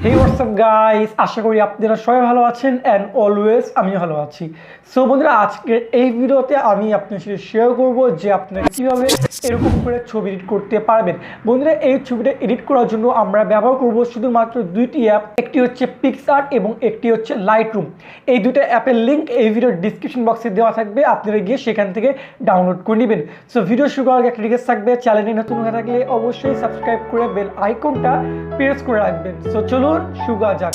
হে WhatsApp guys, আশা করি আপনারা সবাই ভালো আছেন অ্যান্ড অলওয়েজ আমি ভালো আছি। সো বন্ধুরা, আজকের এই ভিডিওতে আমি আপনার সাথে শেয়ার করব যে আপনারা কীভাবে এরকম করে ছবি এডিট করতে পারবেন। বন্ধুরা, এই ছবিটা এডিট করার জন্য আমরা ব্যবহার করব শুধুমাত্র দুইটি অ্যাপ, একটি হচ্ছে পিক্সআর্ট এবং একটি হচ্ছে লাইটরুম। এই দুটো অ্যাপের লিঙ্ক এই ভিডিওর ডিসক্রিপশন বক্সে দেওয়া থাকবে, আপনারা গিয়ে সেখান থেকে ডাউনলোড করে নেবেন। সো ভিডিও শুরু করার আগে একটা রিকোয়েস্ট থাকবে, চ্যানেলে নতুন হয়ে থাকলে অবশ্যই সাবস্ক্রাইব করে বেল আইকনটা প্রেস করে রাখবেন। সো চলুন শুরু করা যাক।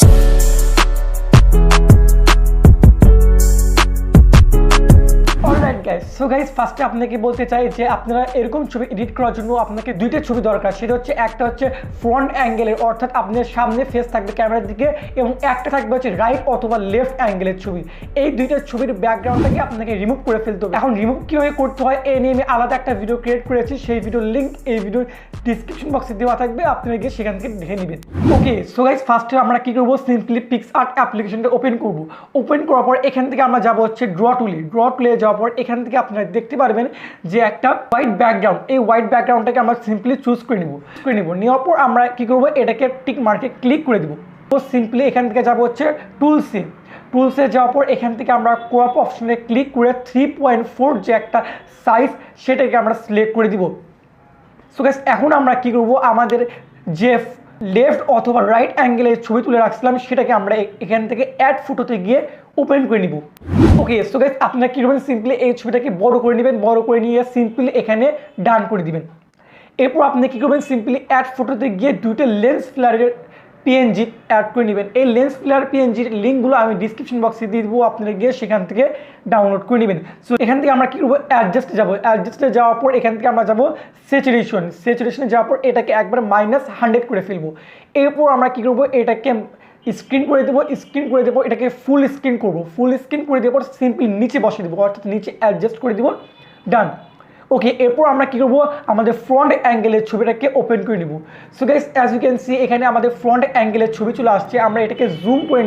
অলরাইট গাইস, সো গাইস ফার্স্টে আপনাকে বলতে চাই যে আপনারা এরকম ছবি এডিট করার জন্য আপনাকে দুইটা ছবি দরকার। সেটা হচ্ছে একটা হচ্ছে ফ্রন্ট অ্যাঙ্গেলের, অর্থাৎ আপনার সামনে ফেস থাকবে ক্যামেরার দিকে, এবং একটা থাকবে হচ্ছে রাইট অথবা লেফট অ্যাঙ্গেলের ছবি। এই দুইটা ছবির ব্যাকগ্রাউন্ডটাকে আপনাকে রিমুভ করে ফেলতে হবে। এখন রিমুভ কীভাবে করতে হয় এই নিয়ে আমি আলাদা একটা ভিডিও ক্রিয়েট করেছি, সেই ভিডিওর লিঙ্ক এই ভিডিওর ডিসক্রিপশন বক্সে দেওয়া থাকবে, আপনারা গিয়ে সেখান থেকে দেখে নেবেন। ওকে, সো গাইস ফার্স্টে আমরা কী করবো, সিম্পলি পিক্সআর্ট অ্যাপ্লিকেশনটা ওপেন করব। ওপেন করার পর এখান থেকে আমরা যাবো হচ্ছে ড্র টুলে যাওয়ার পর এখান থেকে আপনারা দেখতে পারবেন যে একটা হোয়াইট ব্যাকগ্রাউন্ড, এই হোয়াইট ব্যাকগ্রাউন্ডটাকে আমরা সিম্পলি চুজ করে নিব। নেওয়ার পর আমরা কী করবো, এটাকে টিক মার্কে ক্লিক করে দেবো। তো সিম্পলি এখান থেকে যাবো হচ্ছে টুলসে যাওয়ার পর এখান থেকে আমরা ক্রপ অপশনে ক্লিক করে 3.4 যে একটা সাইজ সেটাকে আমরা সিলেক্ট করে দিব। সো গাইস এখন আমরা কী করবো, আমাদের যে লেফট অথবা রাইট অ্যাঙ্গেলের ছবি তুলে রাখছিলাম সেটাকে আমরা এখান থেকে অ্যাড ফটোতে গিয়ে ওপেন করে নিব। ওকে, সো গাইস আপনারা কী করবেন, সিম্পলি এই ছবিটাকে বড় করে নেবেন, বড় করে নিয়ে সিম্পলি এখানে ডান করে দিবেন। এরপর আপনি কী করবেন, সিম্পলি অ্যাড ফটোতে গিয়ে দুইটা লেন্স ফ্লারের পিএনজি অ্যাড করে নেবেন। এই লেন্স ফ্লার পিএনজির লিঙ্কগুলো আমি ডিসক্রিপশন বক্সে দিয়ে দেবো, আপনারা গিয়ে সেখান থেকে ডাউনলোড করে নেবেন। সো এখান থেকে আমরা কী করবো, অ্যাডজাস্টে যাওয়ার পর এখান থেকে আমরা যাবো স্যাচুরেশনে যাওয়ার পর এটাকে একবার -100 করে ফেলবো। এরপর আমরা কী করবো, এটাকে স্ক্রিন করে দেবো, এটাকে ফুল স্ক্রিন করে দেওয়ার পর সিম্পলি নিচে বসিয়ে দেবো, অর্থাৎ নিচে অ্যাডজাস্ট করে দেবো। ডান। ওকে, এরপর আমরা কী করবো, আমাদের ফ্রন্ট অ্যাঙ্গেলের ছবিটাকে ওপেন করে নিব। So guys as you can see এখানে আমাদের ফ্রন্ট অ্যাঙ্গেলের ছবি চলে আসছে। আমরা এটাকে জুম করে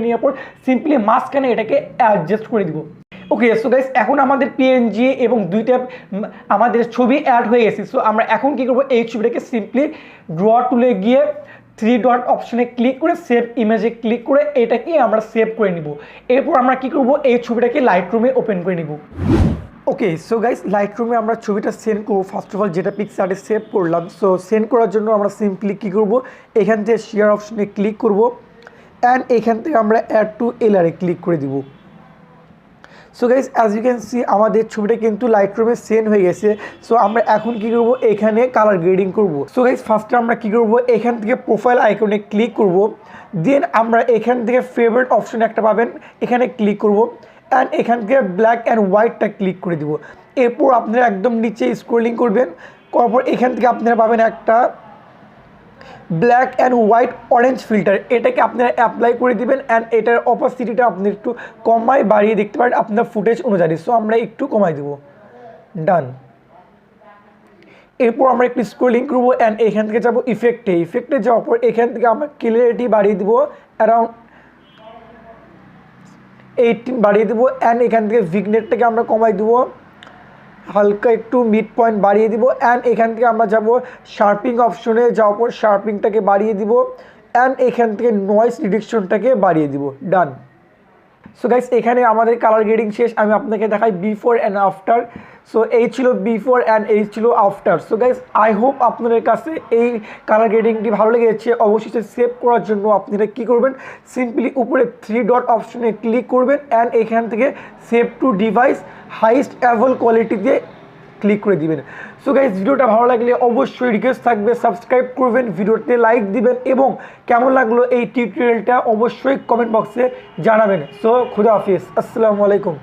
নেওয়ার পর সিম্পলি মাঝখানে এটাকে অ্যাডজাস্ট করে দিব। ওকে, সো গাইস এখন আমাদের পিএনজি এবং দুইটা আমাদের ছবি অ্যাড হয়ে গেছে। সো আমরা এখন কী করবো, এই ছবিটাকে সিম্পলি ড্র টুলে গিয়ে 3 ডট অপশনে ক্লিক করে সেভ ইমেজে ক্লিক করে এটাকে আমরা সেভ করে নিব। এরপর আমরা কী করবো, এই ছবিটাকে লাইটরুমে ওপেন করে নিব। ওকে, সো গাইস লাইটরুমে আমরা ছবিটা সেন্ড করবো। ফার্স্ট অফ অল যেটা পিক্সআর্টে সেভ করলাম, সো সেন্ড করার জন্য আমরা সিম্পলি কী করবো, এখান থেকে শেয়ার অপশনে ক্লিক করব অ্যান্ড এখান থেকে আমরা অ্যাড টু এলআরে ক্লিক করে দিব। So guys as you can see আমাদের ছবিটা কিন্তু লাইটরুমে সেন্ড হয়ে গেছে। সো আমরা এখন কী করবো, এখানে কালার গ্রেডিং করব। সো গাইস ফার্স্টে আমরা কী করবো, এখান থেকে প্রোফাইল আইকনে ক্লিক করব, দেন আমরা এখান থেকে ফেভারিট অপশন একটা পাবেন, এখানে ক্লিক করব অ্যান্ড এখান থেকে ব্ল্যাক অ্যান্ড হোয়াইটটা ক্লিক করে দিব। এরপর আপনারা একদম নিচে স্ক্রলিং করবেন, করার পর এখান থেকে আপনারা পাবেন একটা black and white orange filter, এটাকে আপনারা অ্যাপ্লাই করে দিবেন অ্যান্ড এটার অপাসিটিটা আপনি একটু কমায় বাড়িয়ে দেখতে পারেন আপনার ফুটেজ অনুযায়ী। সো আমরা একটু কমাই দেবো। ডান। এরপর আমরা একটু স্ক্রলিং করবো অ্যান্ড এখান থেকে যাবো ইফেক্টে যাওয়ার পর এখান থেকে আমরা ক্লিয়ারিটি বাড়িয়ে দেবো অ্যারাউন্ড 18 বাড়িয়ে দেবো অ্যান্ড এখান থেকে ভিগনেটটাকে আমরা কমাই দেবো, হালকা একটু মিড পয়েন্ট বাড়িয়ে দিব অ্যান্ড এখান থেকে আমরা যাব শার্পিং অপশনে, যাওয়ার পর শার্পিংটাকে বাড়িয়ে দিব অ্যান্ড এখান থেকে নয়েজ রিডাকশনটাকে বাড়িয়ে দিব। ডান। সো গাইস এখানে আমাদের কালার গ্রেডিং শেষ। আমি আপনাকে দেখাই বিফোর অ্যান্ড আফটার। সো এই ছিল বিফোর অ্যান্ড এই ছিল after. So guys I hope আপনাদের কাছে এই কালার গ্রেডিংটি ভালো লেগেছে। অবশ্যই সেভ করার জন্য আপনারা কী করবেন, সিম্পলি উপরে 3 ডট অপশনে ক্লিক করবেন অ্যান্ড এখান থেকে সেভ টু ডিভাইস হাইস্ট অ্যাভেল কোয়ালিটিতে ক্লিক করে দিবেন। সো গাইস ভিডিওটা ভালো লাগলে অবশ্যই রিকোয়েস্ট থাকবে সাবস্ক্রাইব করবেন, ভিডিওতে লাইক দিবেন এবং কেমন লাগলো এই টিউটোরিয়ালটা অবশ্যই কমেন্ট বক্সে জানাবেন। সো খুদা হাফিজ, আসসালামু আলাইকুম।